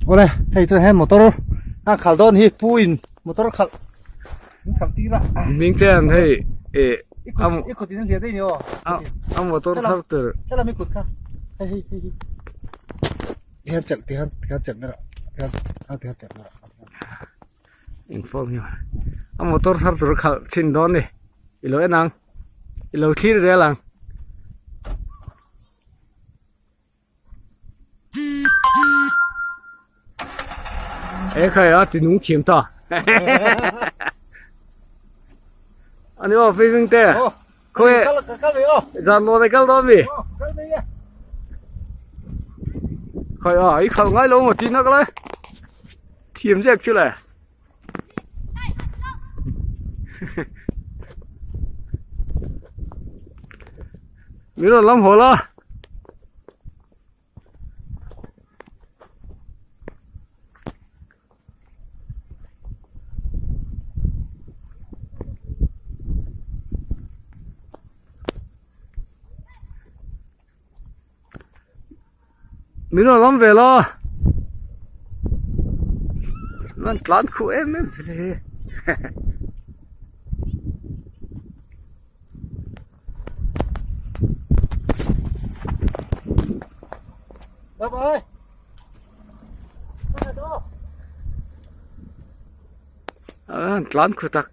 Oleh, hey tu hen motor. Khal don hi puin motor khal. Khal tira. Mình tên hey Ikut ini lihat ini oh. Motor starter. Dalam ikut kah? Hey. Tihan cek nera. Tihan cek nera. Inform nhau. Motor starter khal xin đón đi. Ilo enang. Ilo khi ra lang. Khai á thì nung thiểm ta. Anh yêu phi vinh tê. Khôi. Giàn lô này cao đó mi. Khai á ý khẩu ngay lâu một tí nữa cái đấy. Thiểm dẹp chứ này. Mình là lắm hồ la. Mình là lắm về lo. Nó lăn khu em thế. Bắp ơi. Lăn khu tắc.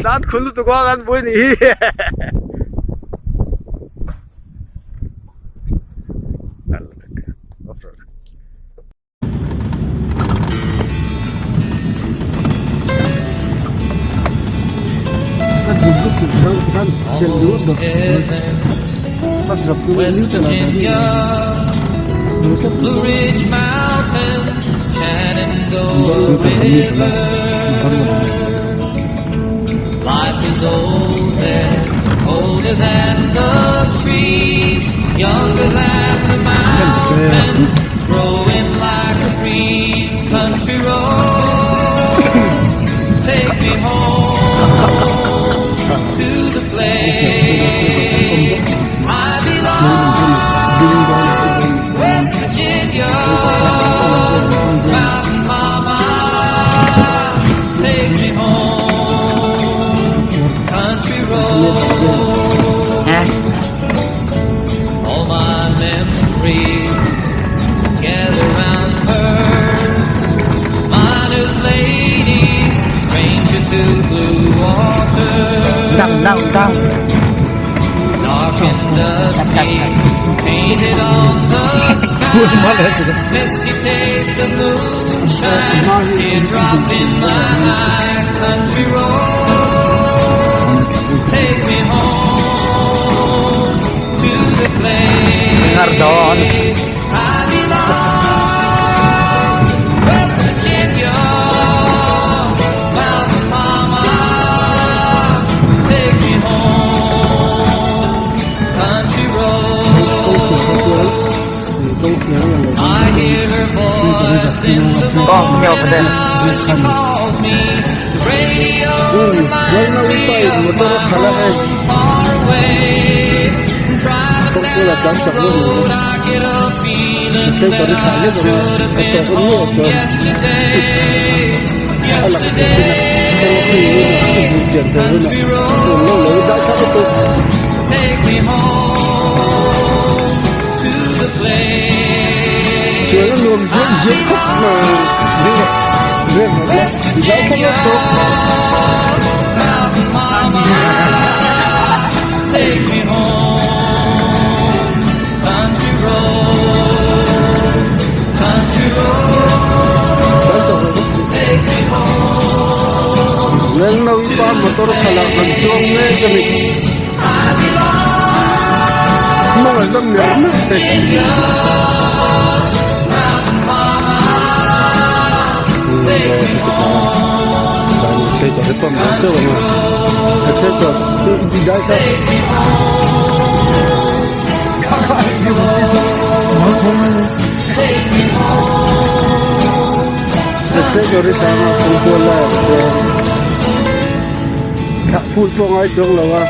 Lát khul tụ qua ăn bún ý. Blue Ridge Mountains, Shenandoah River. Life is older than the trees, younger than the mountains, growing like a breeze. Country roads, take me home to the place I belong. West Virginia, Mountain Mama, take me home. Country road, all my memories gather round her. Miner's lady, stranger to blue water. Down. Dark and dusty, painted on the sky. Misty taste of moonshine, teardrop in my eye. Country road, take me home to the place I belong. West Virginia, Mountain Mama, take me home. Country road, I hear her voice in the morning. She calls me. The radio reminds me of my home far away. Driving down the road, I get a feeling that I should have been home yesterday. Country road, take me home to the place. West Virginia, Mountain Mama, take me home. Country road, take me home. Lên đâu ba motor khala kan chong ne kani. I belong. Nó là dân miền nước tịch. Chơi cho cái con nó chơi mà. Cái chơi cho tự gì đấy sao? Các bạn story sama kumpul lah tak full pong ay jong lawa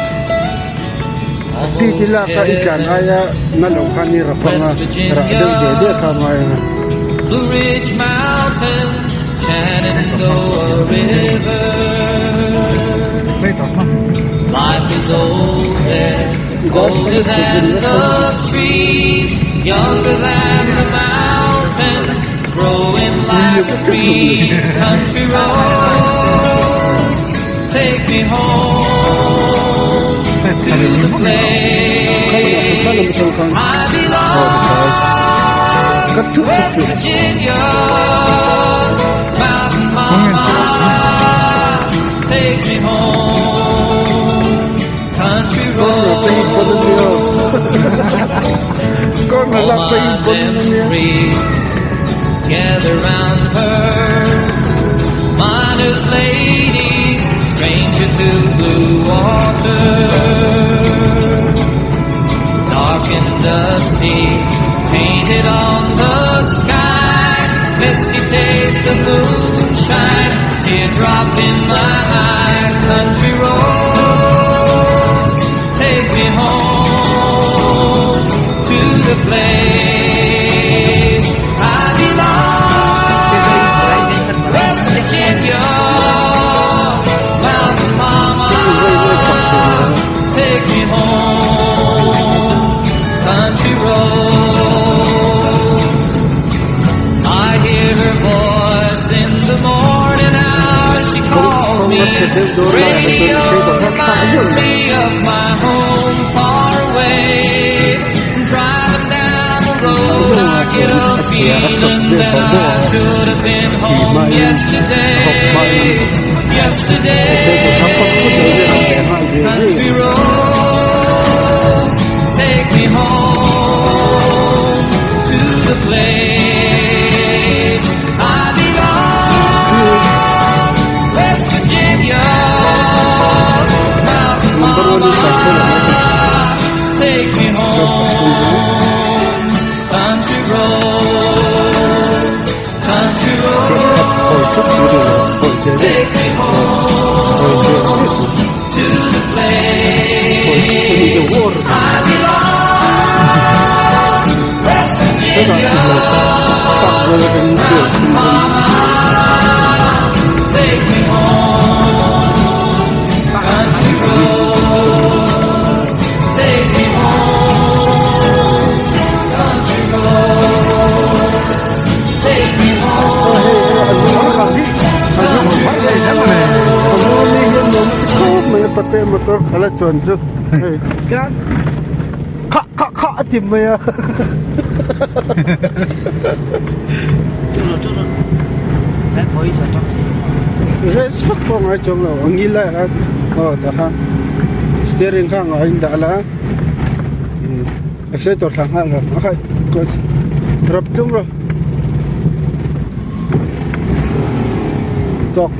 speed ila ka ikan aya nalongkhan ni rapanga radeng de kamay Blue Ridge Mountains, Shenandoah River. Life is older than the trees, younger than the mountains, growing like the trees. Country roads, take me home to the place I belong. West Virginia, Mountain Mama, take me home. Country roads, all my memories gather round her. Miner's lady, stranger to blue water, dark and dusty, painted on the sky, misty taste of moonshine, teardrop in my eye. Country roads, take me home to the place I belong. West Virginia, Mountain Mama, take me home. Country roads, I hear her voice in the morning hours. She calls me. Radio reminds me of my home far away. Driving down the road, I get a feeling that I should have been home yesterday. Country roads, take me home to the place I belong. West Virginia, Mountain Mama, take me home. Country roads, take me home to the place I belong. West Virginia, Mountain Mama, take me home. Country roads, take me home. Country roads, take me May pati motor kala chonjo. Kan? Ka tim maya. Res fak ko nga chong lo. Ang ila ha. Oh, daha. Steering ka nga inda ala. Accelerator ka nga. Okay. Cause drop tum ro. Tok.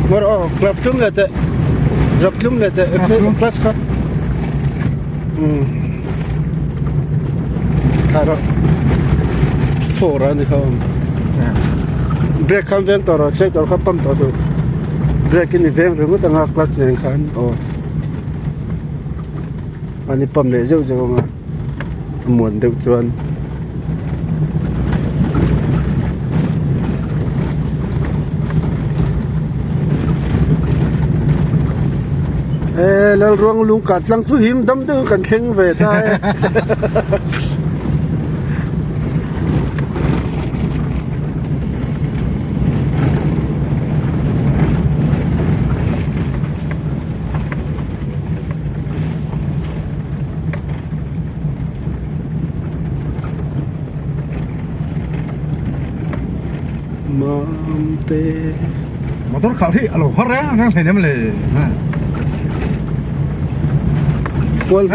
Mar clap tum lete. Drop tum lete. Accelerator plus ka. Karo. Fora ni home. Brake kan vem toro check or kapam to to brake ni vem ru tanga clutch nen khan o ani pam le jau jau ma muan deu chuan lal ruang lung kat lang chu him dam de kan thleng ve ta motor khảo thị alo hot ra đang thấy nem le Kual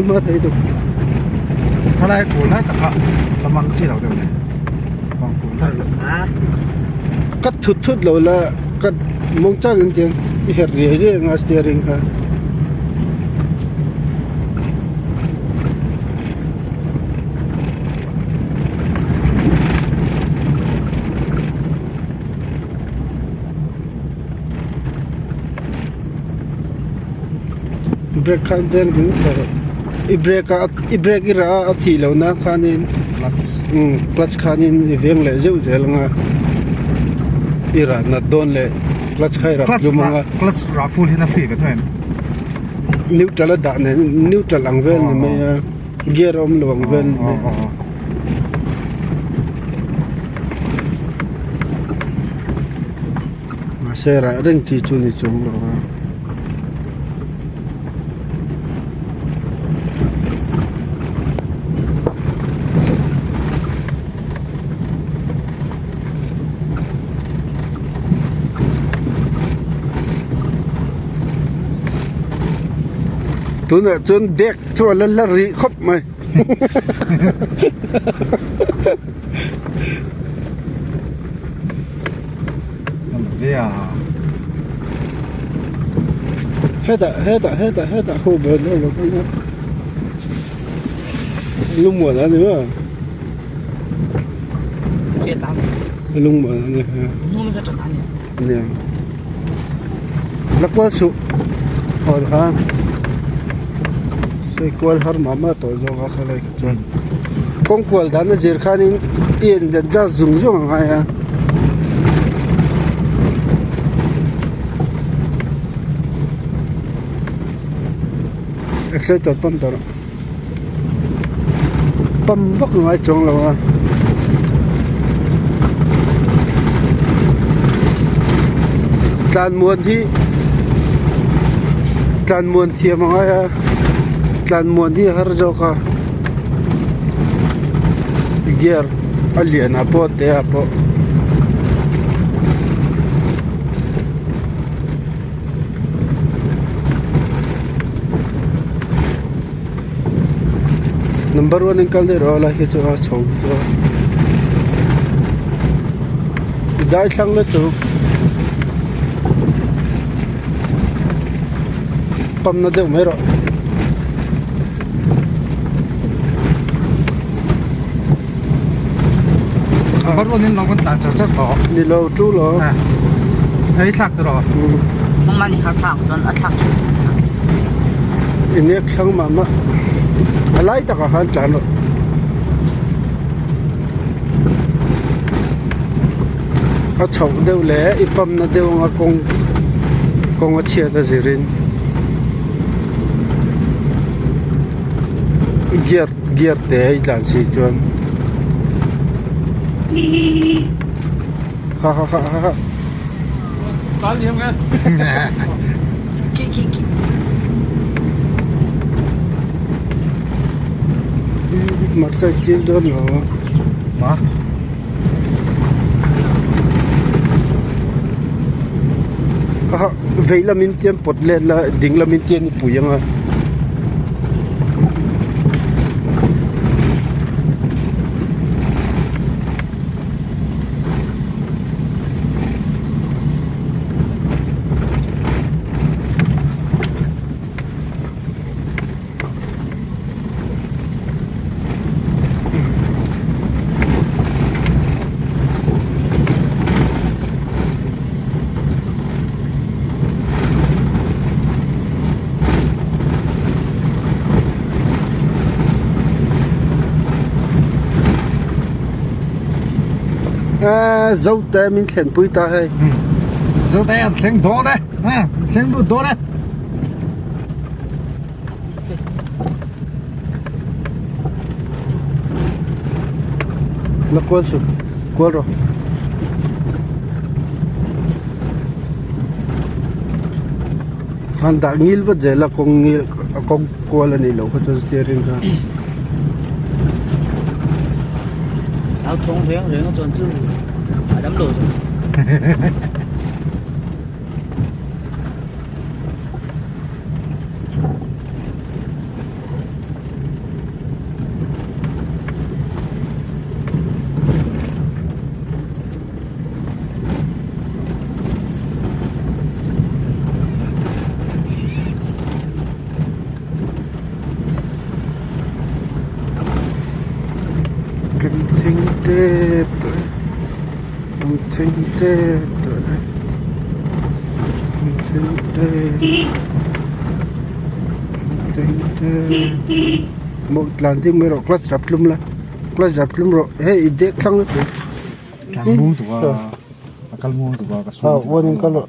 ma thấy được. Hôm nay cuốn lại tập hợp tầm bằng chỉ đầu được này. Còn cuốn lại Cắt thut rồi là cắt mong chắc anh tiếng hết rìa ngay steering ha. break khan den gu ta i break ira a thi lo na khanin clutch clutch khanin i veng le zeu zel nga ira na don le clutch khai ra clutch lu manga clutch ra full hina free ka thoen neutral da ne neutral ang vel ne me gear om lo ang vel ne ma se ra reng chi chu ni chung lo tu nè chun dek chu la ri khop mai vea heda khu bờ lo cái nó lung mùa đó nữa别打， lung mùa này 弄那个整哪里？ nè là qua su ở ha sai kwal har mama to zo ga khalai chon kong kwal dan na jir khanin pien da ja zung zung ha ya excite pam to pam bak ngai chong lo wa tlan muan thiam ngai ya tlan muan hi har zo ka gear alien apo te apo number 1 in kal de ro la hi chu a chong chu dai thlang le tu pam na de me ro bắt luôn nên nó vẫn tàn trở có ni lo tu lo thấy thạc rồi 弄那你还看，真的看。 ini khang mama alai ta ka han chan lo a chau deu le ipam na deu nga kong a chia da zirin gear te ai lan si chuan ha có gì không nghe Ki. motorcycle đó nó hả vậy là mình tiêm bột lên là đỉnh là mình tiêm bùi à dâu té mình thèn bụi ta hay dâu tay ăn xanh đỏ đấy xanh bút đỏ đấy là quên rồi quên rồi hắn đã nghĩ vật gì là con quên là này lâu có cho steering ra然后通常人专注还咱们路上。một lần thì mới rồi class rap lum rồi hey ide khang Kalmu tu ba, kalmu tu ba kasu. warning color